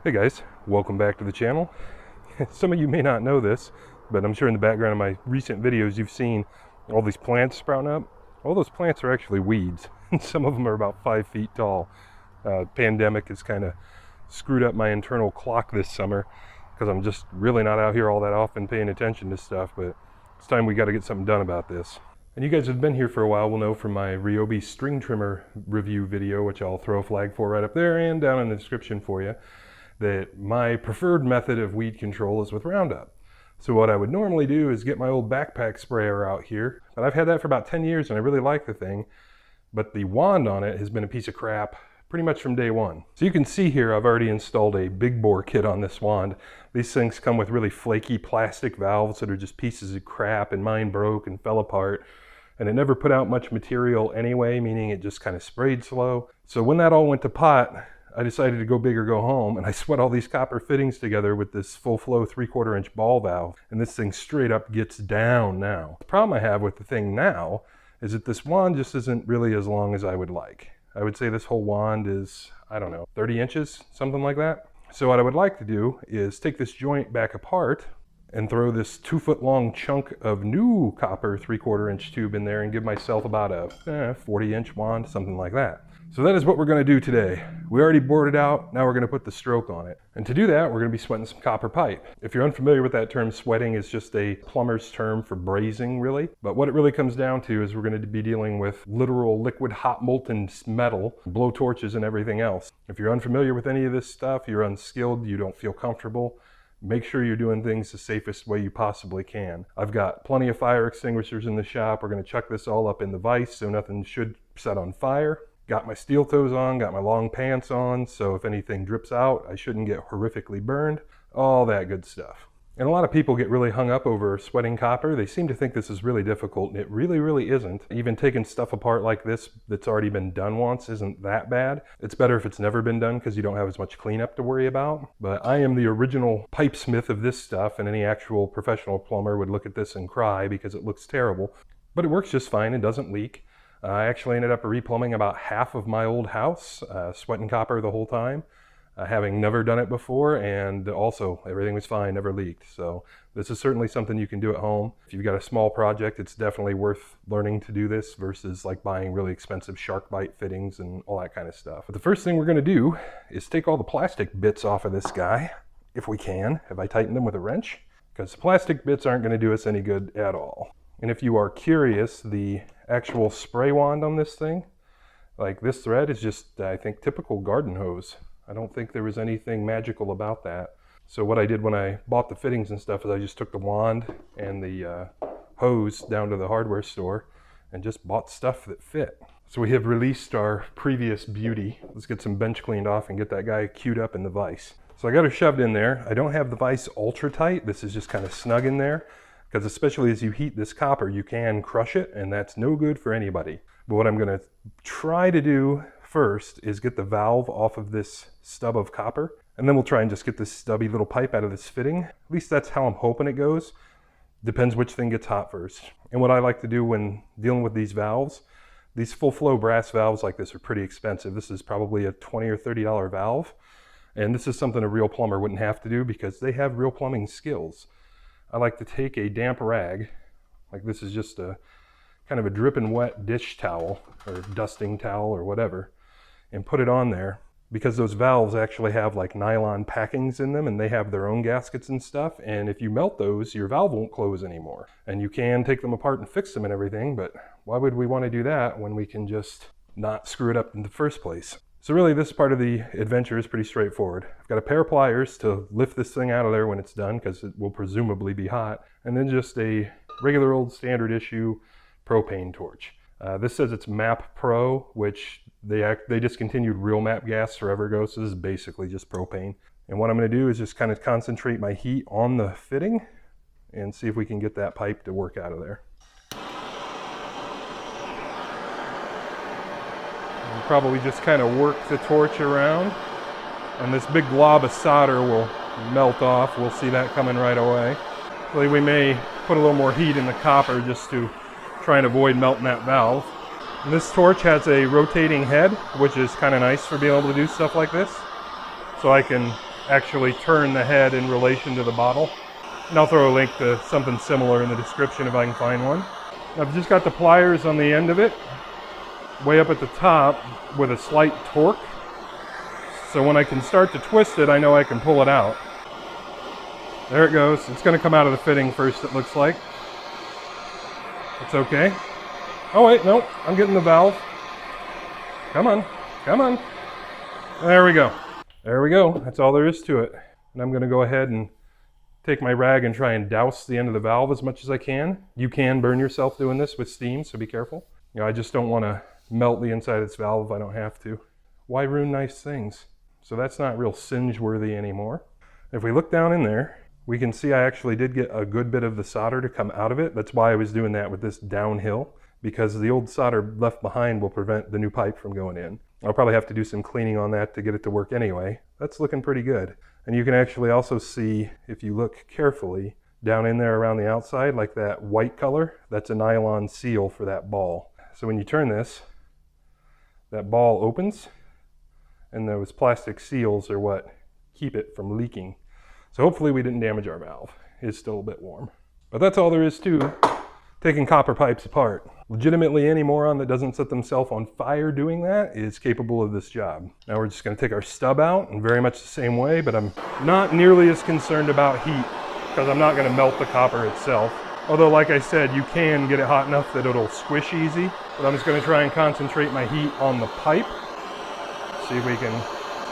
Hey guys, welcome back to the channel. Some of you may not know this, but I'm sure in the background of my recent videos you've seen all these plants sprouting up. All those plants are actually weeds, and some of them are about 5 feet tall. Pandemic has kind of screwed up my internal clock this summer because I'm just really not out here all that often paying attention to stuff, but it's time we got to get something done about this. And you guys have been here for a while will know from my Ryobi string trimmer review video, which I'll throw a flag for right up there and down in the description for you, that my preferred method of weed control is with Roundup. So what I would normally do is get my old backpack sprayer out here, and I've had that for about 10 years and I really like the thing, but the wand on it has been a piece of crap pretty much from day one. So you can see here I've already installed a big bore kit on this wand. These things come with really flaky plastic valves that are just pieces of crap, and mine broke and fell apart. And it never put out much material anyway, meaning it just kind of sprayed slow. So when that all went to pot, I decided to go big or go home, and I sweat all these copper fittings together with this full flow 3/4 inch ball valve, and this thing straight up gets down now. The problem I have with the thing now is that this wand just isn't really as long as I would like. I would say this whole wand is, I don't know, 30 inches, something like that. So what I would like to do is take this joint back apart and throw this 2-foot long chunk of new copper 3/4 inch tube in there and give myself about a 40 inch wand, something like that. So that is what we're going to do today. We already bored it out, now we're going to put the stroke on it. And to do that, we're going to be sweating some copper pipe. If you're unfamiliar with that term, sweating is just a plumber's term for brazing, really. But what it really comes down to is we're going to be dealing with literal liquid hot molten metal, blow torches and everything else. If you're unfamiliar with any of this stuff, you're unskilled, you don't feel comfortable, make sure you're doing things the safest way you possibly can. I've got plenty of fire extinguishers in the shop. We're going to chuck this all up in the vise so nothing should set on fire. Got my steel toes on, got my long pants on, so if anything drips out, I shouldn't get horrifically burned. All that good stuff. And a lot of people get really hung up over sweating copper. They seem to think this is really difficult, and it really isn't. Even taking stuff apart like this that's already been done once isn't that bad. It's better if it's never been done because you don't have as much cleanup to worry about. But I am the original pipe smith of this stuff, and any actual professional plumber would look at this and cry because it looks terrible. But it works just fine and doesn't leak. I actually ended up replumbing about half of my old house, sweating copper the whole time, having never done it before, and also everything was fine, never leaked. So this is certainly something you can do at home. If you've got a small project, it's definitely worth learning to do this versus like buying really expensive shark bite fittings and all that kind of stuff. But the first thing we're going to do is take all the plastic bits off of this guy, if we can. Have I tightened them with a wrench? Because the plastic bits aren't going to do us any good at all. And if you are curious, the actual spray wand on this thing, like this thread is just, I think, typical garden hose. I don't think there was anything magical about that. So what I did when I bought the fittings and stuff is I just took the wand and the hose down to the hardware store and just bought stuff that fit. So we have released our previous beauty. Let's get some bench cleaned off and get that guy queued up in the vise. So I got her shoved in there. I don't have the vise ultra tight. This is just kind of snug in there, because especially as you heat this copper, you can crush it, and that's no good for anybody. But what I'm going to try to do first is get the valve off of this stub of copper, and then we'll try and just get this stubby little pipe out of this fitting. At least that's how I'm hoping it goes. Depends which thing gets hot first. And what I like to do when dealing with these valves, these full flow brass valves like this are pretty expensive. This is probably a $20 or $30 valve, and this is something a real plumber wouldn't have to do because they have real plumbing skills. I like to take a damp rag, like this is just a kind of a dripping wet dish towel or dusting towel or whatever, and put it on there, because those valves actually have like nylon packings in them and they have their own gaskets and stuff, and if you melt those, your valve won't close anymore. And you can take them apart and fix them and everything, but why would we want to do that when we can just not screw it up in the first place? So really this part of the adventure is pretty straightforward. I've got a pair of pliers to lift this thing out of there when it's done, because it will presumably be hot, and then just a regular old standard issue propane torch. This says it's MAP Pro, which they discontinued real MAP gas forever ago, so this is basically just propane. And what I'm going to do is just kind of concentrate my heat on the fitting and see if we can get that pipe to work out of there. Probably just kind of work the torch around, and this big glob of solder will melt off. We'll see that coming right away. We may put a little more heat in the copper just to try and avoid melting that valve. And this torch has a rotating head, which is kind of nice for being able to do stuff like this. So I can actually turn the head in relation to the bottle. And I'll throw a link to something similar in the description if I can find one. I've just got the pliers on the end of it, way up at the top with a slight torque. So when I can start to twist it, I know I can pull it out. There it goes. It's going to come out of the fitting first, it looks like. It's okay. Oh wait, no, I'm getting the valve. Come on, come on. There we go. There we go. That's all there is to it. And I'm going to go ahead and take my rag and try and douse the end of the valve as much as I can. You can burn yourself doing this with steam, so be careful. You know, I just don't want to melt the inside of this valve if I don't have to. Why ruin nice things? So that's not real singe worthy anymore. If we look down in there, we can see I actually did get a good bit of the solder to come out of it. That's why I was doing that with this downhill, because the old solder left behind will prevent the new pipe from going in. I'll probably have to do some cleaning on that to get it to work anyway. That's looking pretty good. And you can actually also see, if you look carefully, down in there around the outside, like that white color, that's a nylon seal for that ball. So when you turn this, that ball opens, and those plastic seals are what keep it from leaking. So hopefully we didn't damage our valve. It's still a bit warm. But that's all there is to taking copper pipes apart. Legitimately, any moron that doesn't set themselves on fire doing that is capable of this job. Now we're just going to take our stub out in very much the same way, but I'm not nearly as concerned about heat because I'm not going to melt the copper itself. Although, like I said, you can get it hot enough that it'll squish easy. But I'm just going to try and concentrate my heat on the pipe. See if we can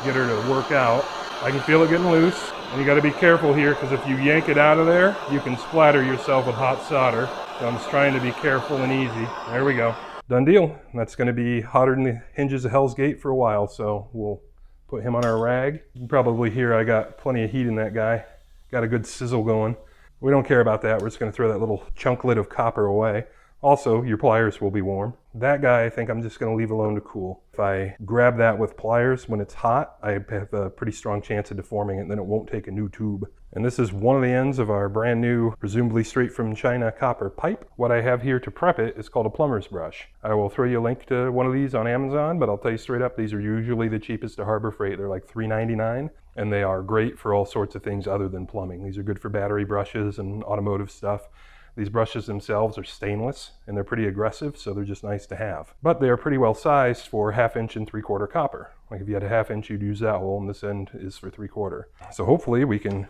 get her to work out. I can feel it getting loose. And you got to be careful here, because if you yank it out of there, you can splatter yourself with hot solder. So I'm just trying to be careful and easy. There we go. Done deal. That's going to be hotter than the hinges of Hell's Gate for a while, so we'll put him on our rag. You can probably hear I got plenty of heat in that guy. Got a good sizzle going. We don't care about that. We're just going to throw that little chunklet of copper away. Also, your pliers will be warm. That guy, I think I'm just going to leave alone to cool. If I grab that with pliers when it's hot, I have a pretty strong chance of deforming it, and then it won't take a new tube. And this is one of the ends of our brand new, presumably straight from China, copper pipe. What I have here to prep it is called a plumber's brush. I will throw you a link to one of these on Amazon, but I'll tell you straight up, these are usually the cheapest to Harbor Freight. They're like $3.99, and they are great for all sorts of things other than plumbing. These are good for battery brushes and automotive stuff. These brushes themselves are stainless, and they're pretty aggressive, so they're just nice to have. But they are pretty well sized for 1/2 inch and 3/4 copper. Like if you had a 1/2 inch, you'd use that hole, and this end is for 3/4. So hopefully we can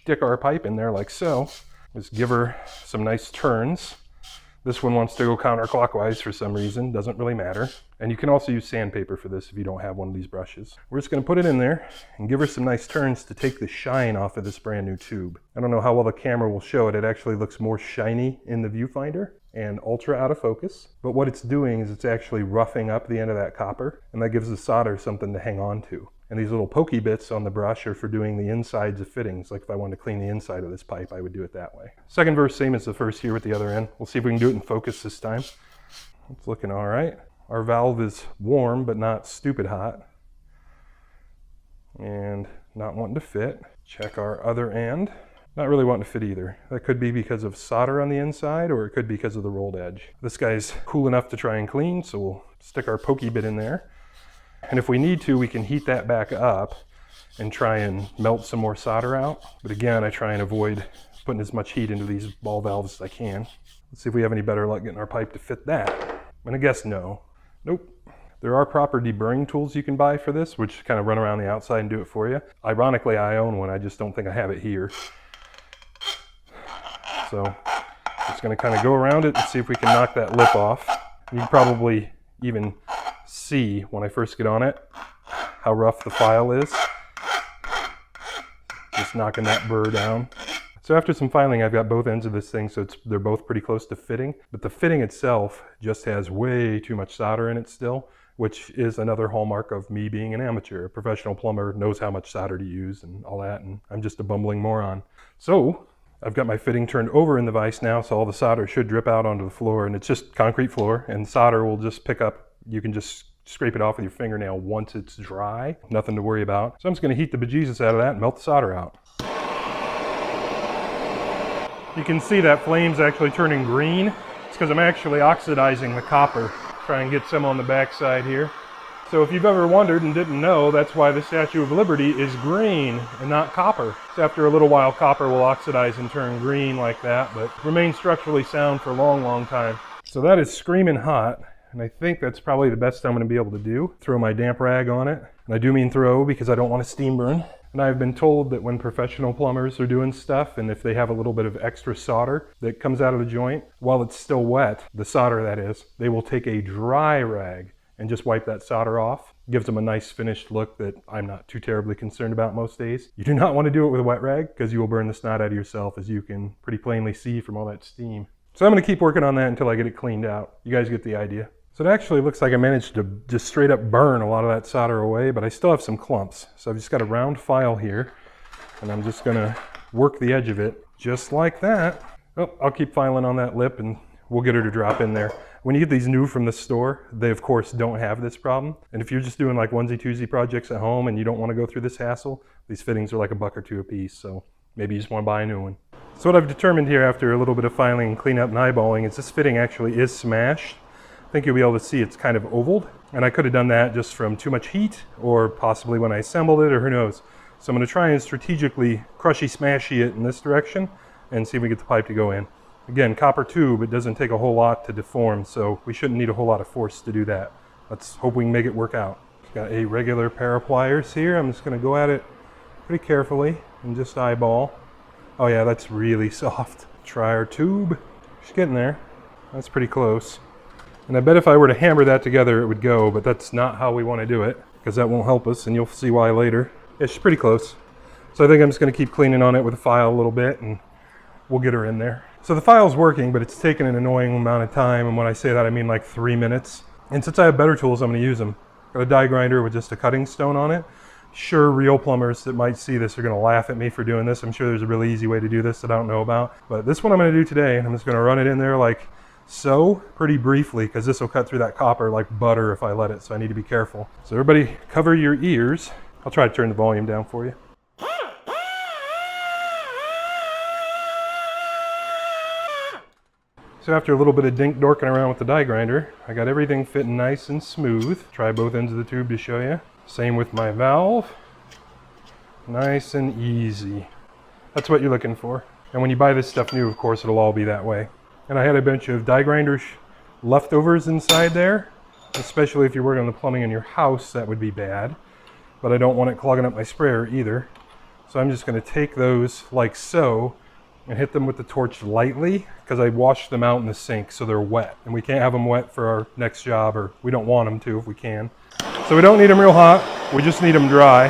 stick our pipe in there like so. Just give her some nice turns. This one wants to go counterclockwise for some reason, doesn't really matter. And you can also use sandpaper for this if you don't have one of these brushes. We're just going to put it in there and give her some nice turns to take the shine off of this brand new tube. I don't know how well the camera will show it. It actually looks more shiny in the viewfinder and ultra out of focus. But what it's doing is it's actually roughing up the end of that copper, and that gives the solder something to hang on to. And these little pokey bits on the brush are for doing the insides of fittings. Like if I wanted to clean the inside of this pipe, I would do it that way. Second verse, same as the first here with the other end. We'll see if we can do it in focus this time. It's looking all right. Our valve is warm, but not stupid hot. And not wanting to fit. Check our other end. Not really wanting to fit either. That could be because of solder on the inside, or it could be because of the rolled edge. This guy's cool enough to try and clean, so we'll stick our pokey bit in there. And if we need to, we can heat that back up and try and melt some more solder out. But again, I try and avoid putting as much heat into these ball valves as I can. Let's see if we have any better luck getting our pipe to fit that. I'm gonna guess no. Nope. There are proper deburring tools you can buy for this, which kind of run around the outside and do it for you. Ironically, I own one. I just don't think I have it here. So just gonna kind of go around it and see if we can knock that lip off. You can probably even see when I first get on it how rough the file is. Just knocking that burr down. So after some filing, I've got both ends of this thing, so they're both pretty close to fitting. But the fitting itself just has way too much solder in it still, which is another hallmark of me being an amateur. A professional plumber knows how much solder to use and all that, and I'm just a bumbling moron. So I've got my fitting turned over in the vise now, so all the solder should drip out onto the floor, and it's just concrete floor, and solder will just pick up. You can just scrape it off with your fingernail once it's dry. Nothing to worry about. So I'm just going to heat the bejesus out of that and melt the solder out. You can see that flame's actually turning green. It's because I'm actually oxidizing the copper. Try and get some on the back side here. So if you've ever wondered and didn't know, that's why the Statue of Liberty is green and not copper. So after a little while, copper will oxidize and turn green like that, but remain structurally sound for a long, long time. So that is screaming hot, and I think that's probably the best I'm going to be able to do. Throw my damp rag on it, and I do mean throw because I don't want to steam burn. And I've been told that when professional plumbers are doing stuff, and if they have a little bit of extra solder that comes out of the joint, while it's still wet, the solder that is, they will take a dry rag and just wipe that solder off. Gives them a nice finished look that I'm not too terribly concerned about most days. You do not want to do it with a wet rag because you will burn the snot out of yourself, as you can pretty plainly see from all that steam. So I'm going to keep working on that until I get it cleaned out. You guys get the idea. So it actually looks like I managed to just straight up burn a lot of that solder away, but I still have some clumps. So I've just got a round file here, and I'm just going to work the edge of it just like that. Oh, I'll keep filing on that lip and we'll get her to drop in there. When you get these new from the store, they of course don't have this problem. And if you're just doing like onesie-twosie projects at home and you don't want to go through this hassle, these fittings are like $1 or $2 a piece. So maybe you just want to buy a new one. So what I've determined here after a little bit of filing and cleanup and eyeballing is this fitting actually is smashed. I think you'll be able to see it's kind of ovaled. And I could have done that just from too much heat or possibly when I assembled it, or who knows. So I'm going to try and strategically crushy smashy it in this direction and see if we get the pipe to go in. Again, copper tube, it doesn't take a whole lot to deform, so we shouldn't need a whole lot of force to do that. Let's hope we can make it work out. Got a regular pair of pliers here. I'm just going to go at it pretty carefully and just eyeball. Oh yeah, that's really soft. Try our tube. She's getting there. That's pretty close. And I bet if I were to hammer that together, it would go, but that's not how we want to do it, because that won't help us, and you'll see why later. Yeah, she's pretty close. So I think I'm just going to keep cleaning on it with a file a little bit, and we'll get her in there. So the file's working, but it's taken an annoying amount of time, and when I say that, I mean like 3 minutes. And since I have better tools, I'm going to use them. Got a die grinder with just a cutting stone on it. Sure, real plumbers that might see this are going to laugh at me for doing this. I'm sure there's a really easy way to do this that I don't know about. But this one I'm going to do today, and I'm just going to run it in there like so, pretty briefly, because this will cut through that copper like butter if I let it, so I need to be careful. So everybody cover your ears. I'll try to turn the volume down for you. So after a little bit of dorking around with the die grinder, I got everything fitting nice and smooth. Try both ends of the tube to show you. Same with my valve. Nice and easy. That's what you're looking for. And when you buy this stuff new, of course, it'll all be that way. And I had a bunch of die grinder leftovers inside there. Especially if you're working on the plumbing in your house, that would be bad. But I don't want it clogging up my sprayer either. So I'm just going to take those like so and hit them with the torch lightly, because I washed them out in the sink so they're wet. And we can't have them wet for our next job, or we don't want them to if we can. So we don't need them real hot, we just need them dry.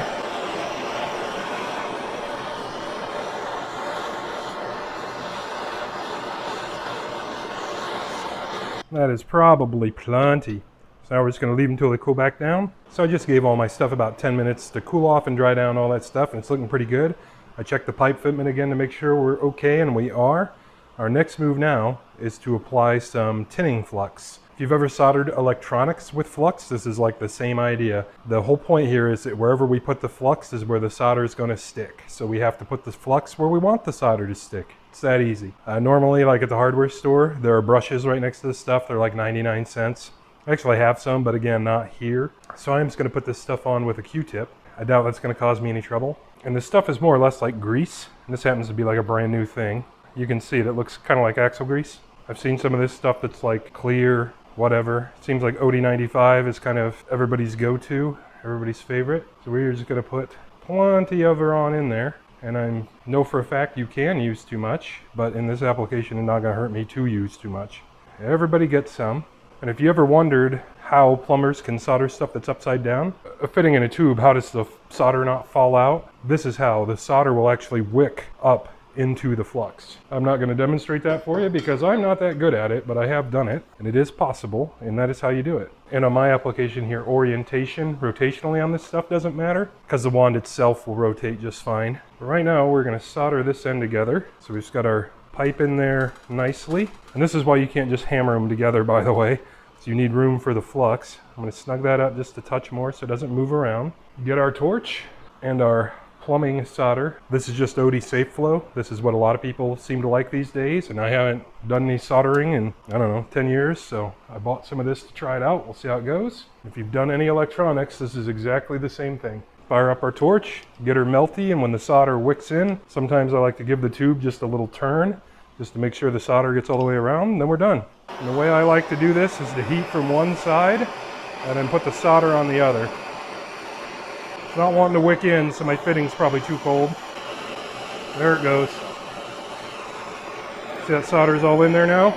That is probably plenty. So now we're just going to leave them until they cool back down. So I just gave all my stuff about 10 minutes to cool off and dry down all that stuff, and it's looking pretty good. I checked the pipe fitment again to make sure we're okay, and we are. Our next move now is to apply some tinning flux. If you've ever soldered electronics with flux, this is like the same idea. The whole point here is that wherever we put the flux is where the solder is going to stick. So we have to put the flux where we want the solder to stick. It's that easy. Normally, like at the hardware store, there are brushes right next to this stuff. They're like 99 cents. I actually have some, but again, not here. So I'm just going to put this stuff on with a Q-tip. I doubt that's going to cause me any trouble. And this stuff is more or less like grease. And this happens to be like a brand new thing. You can see that looks kind of like axle grease. I've seen some of this stuff that's like clear, whatever. It seems like OD95 is kind of everybody's go-to, everybody's favorite. So we're just going to put plenty of her on in there. And I know for a fact you can use too much, but in this application it's not going to hurt me to use too much. Everybody gets some. And if you ever wondered how plumbers can solder stuff that's upside down, a fitting in a tube, how does the solder not fall out? This is how. The solder will actually wick up into the flux. I'm not going to demonstrate that for you because I'm not that good at it, but I have done it, and it is possible, and that is how you do it. And on my application here, orientation, rotationally on this stuff doesn't matter because the wand itself will rotate just fine. But right now, we're going to solder this end together. So we've just got our pipe in there nicely. And this is why you can't just hammer them together, by the way. So you need room for the flux. I'm going to snug that up just a touch more so it doesn't move around. Get our torch and our plumbing solder. This is just OD Safe Flow. This is what a lot of people seem to like these days, and I haven't done any soldering in, I don't know, 10 years, so I bought some of this to try it out. We'll see how it goes. If you've done any electronics, this is exactly the same thing. Fire up our torch, get her melty, and when the solder wicks in, sometimes I like to give the tube just a little turn, just to make sure the solder gets all the way around, and then we're done. And the way I like to do this is to heat from one side, and then put the solder on the other. It's not wanting to wick in, so my fitting's probably too cold. There it goes. See that solder's all in there now?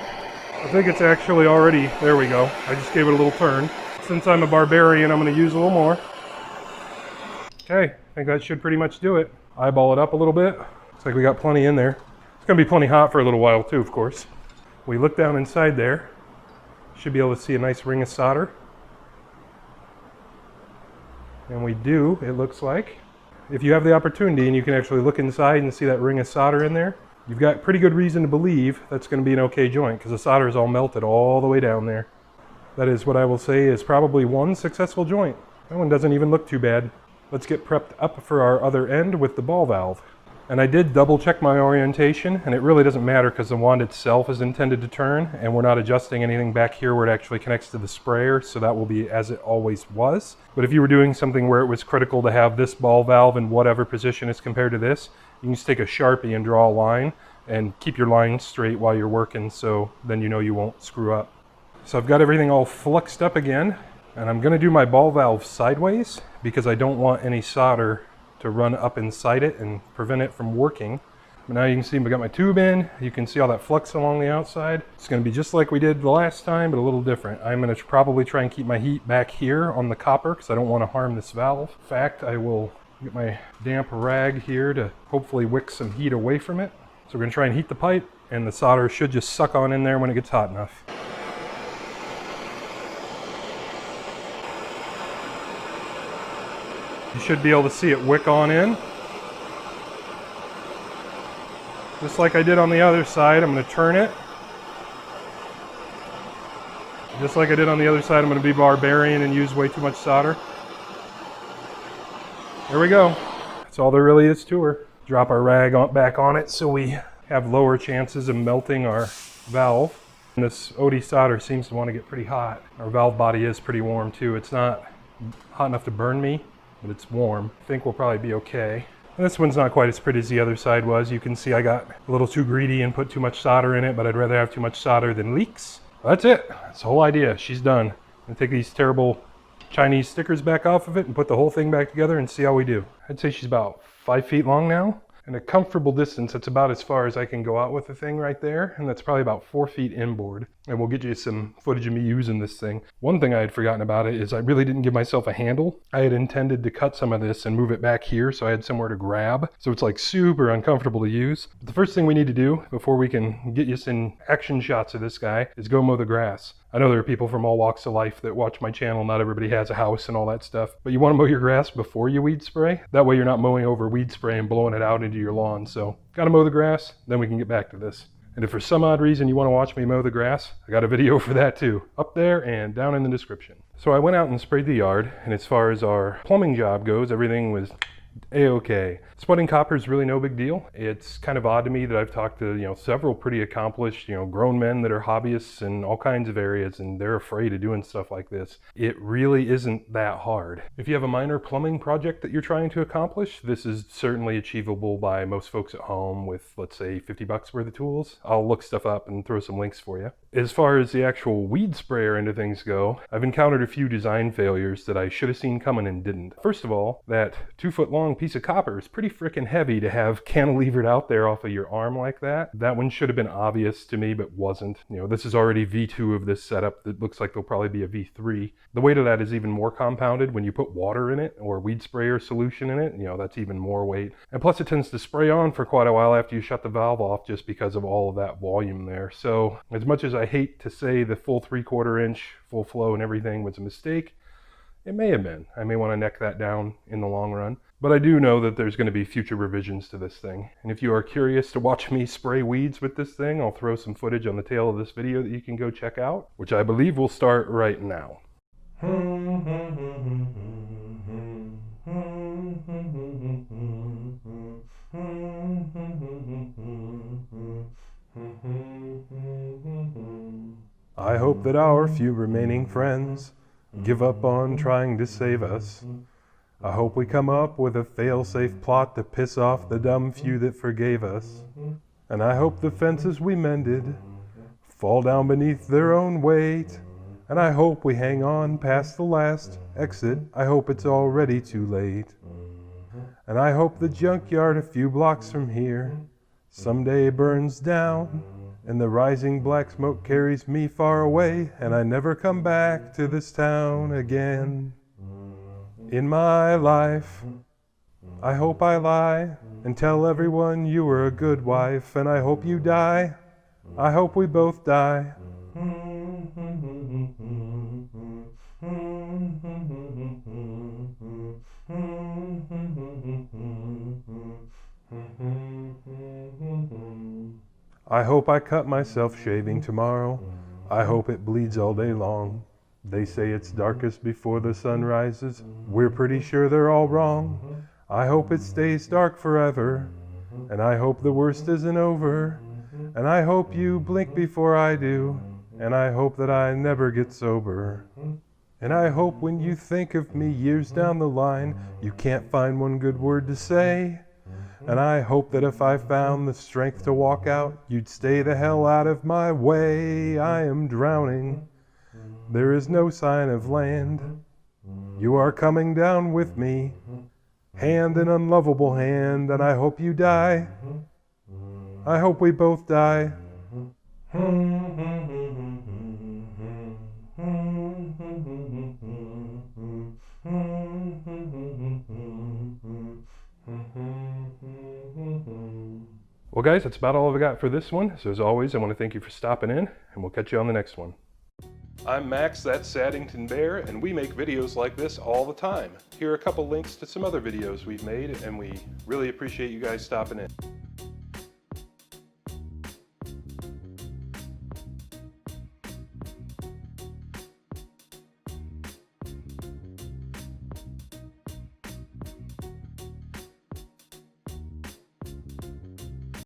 I think it's actually already, there we go. I just gave it a little turn. Since I'm a barbarian, I'm gonna use a little more. Okay, I think that should pretty much do it. Eyeball it up a little bit. Looks like we got plenty in there. It's gonna be plenty hot for a little while too, of course. We look down inside there. Should be able to see a nice ring of solder. And we do, it looks like. If you have the opportunity and you can actually look inside and see that ring of solder in there, you've got pretty good reason to believe that's going to be an okay joint, because the solder is all melted all the way down there. That is what I will say is probably one successful joint. That one doesn't even look too bad. Let's get prepped up for our other end with the ball valve. And I did double check my orientation, and it really doesn't matter because the wand itself is intended to turn, and we're not adjusting anything back here where it actually connects to the sprayer, so that will be as it always was. But if you were doing something where it was critical to have this ball valve in whatever position is compared to this, you can just take a Sharpie and draw a line and keep your line straight while you're working, so then you know you won't screw up. So I've got everything all fluxed up again, and I'm going to do my ball valve sideways because I don't want any solder to run up inside it and prevent it from working. But now you can see we got my tube in. You can see all that flux along the outside. It's going to be just like we did the last time, but a little different. I'm going to probably try and keep my heat back here on the copper because I don't want to harm this valve. In fact, I will get my damp rag here to hopefully wick some heat away from it. So we're going to try and heat the pipe, and the solder should just suck on in there when it gets hot enough. You should be able to see it wick on in. Just like I did on the other side, I'm going to turn it. Just like I did on the other side, I'm going to be barbarian and use way too much solder. There we go. That's all there really is to her. Drop our rag back on it so we have lower chances of melting our valve. And this OD solder seems to want to get pretty hot. Our valve body is pretty warm too. It's not hot enough to burn me, but it's warm. I think we'll probably be okay. And this one's not quite as pretty as the other side was. You can see I got a little too greedy and put too much solder in it, but I'd rather have too much solder than leaks. Well, that's it. That's the whole idea. She's done. I'm gonna take these terrible Chinese stickers back off of it and put the whole thing back together and see how we do. I'd say she's about 5 feet long now. And a comfortable distance, it's about as far as I can go out with the thing right there, and that's probably about 4 feet inboard. And we'll get you some footage of me using this thing. One thing I had forgotten about it is I really didn't give myself a handle. I had intended to cut some of this and move it back here so I had somewhere to grab. So it's like super uncomfortable to use. But the first thing we need to do before we can get you some action shots of this guy is go mow the grass. I know there are people from all walks of life that watch my channel. Not everybody has a house and all that stuff. But you want to mow your grass before you weed spray. That way you're not mowing over weed spray and blowing it out into your lawn. So gotta mow the grass, then we can get back to this. And if for some odd reason you want to watch me mow the grass, I got a video for that too, up there and down in the description. So I went out and sprayed the yard, and as far as our plumbing job goes, everything was a-okay. Splitting copper is really no big deal. It's kind of odd to me that I've talked to, several pretty accomplished, grown men that are hobbyists in all kinds of areas, and they're afraid of doing stuff like this. It really isn't that hard. If you have a minor plumbing project that you're trying to accomplish, this is certainly achievable by most folks at home with, let's say, 50 bucks worth of tools. I'll look stuff up and throw some links for you. As far as the actual weed sprayer end of things go, I've encountered a few design failures that I should have seen coming and didn't. First of all, that 2-foot-long piece of copper is pretty freaking heavy to have cantilevered out there off of your arm like that. That one should have been obvious to me, but wasn't. This is already V2 of this setup. That looks like there'll probably be a V3. The weight of that is even more compounded when you put water in it or weed sprayer solution in it. That's even more weight. And plus it tends to spray on for quite a while after you shut the valve off just because of all of that volume there. So as much as I hate to say the full 3/4 inch full flow and everything was a mistake, it may have been. I may want to neck that down in the long run. But I do know that there's going to be future revisions to this thing. And if you are curious to watch me spray weeds with this thing, I'll throw some footage on the tail of this video that you can go check out, which I believe will start right now. I hope that our few remaining friends give up on trying to save us. I hope we come up with a fail-safe plot to piss off the dumb few that forgave us. And I hope the fences we mended fall down beneath their own weight. And I hope we hang on past the last exit. I hope it's already too late. And I hope the junkyard a few blocks from here someday burns down, and the rising black smoke carries me far away, and I never come back to this town again. In my life, I hope I lie and tell everyone you were a good wife, and I hope you die. I hope we both die. I hope I cut myself shaving tomorrow. I hope it bleeds all day long. They say it's darkest before the sun rises. We're pretty sure they're all wrong. I hope it stays dark forever. And I hope the worst isn't over. And I hope you blink before I do. And I hope that I never get sober. And I hope when you think of me years down the line, you can't find one good word to say. And I hope that if I found the strength to walk out, you'd stay the hell out of my way. I am drowning. There is no sign of land. You are coming down with me, hand in unlovable hand, and I hope you die. I hope we both die. Well guys, that's about all I've got for this one. So as always, I want to thank you for stopping in, and we'll catch you on the next one. I'm Max, that's Saddington Bear, and we make videos like this all the time. Here are a couple links to some other videos we've made, and we really appreciate you guys stopping in.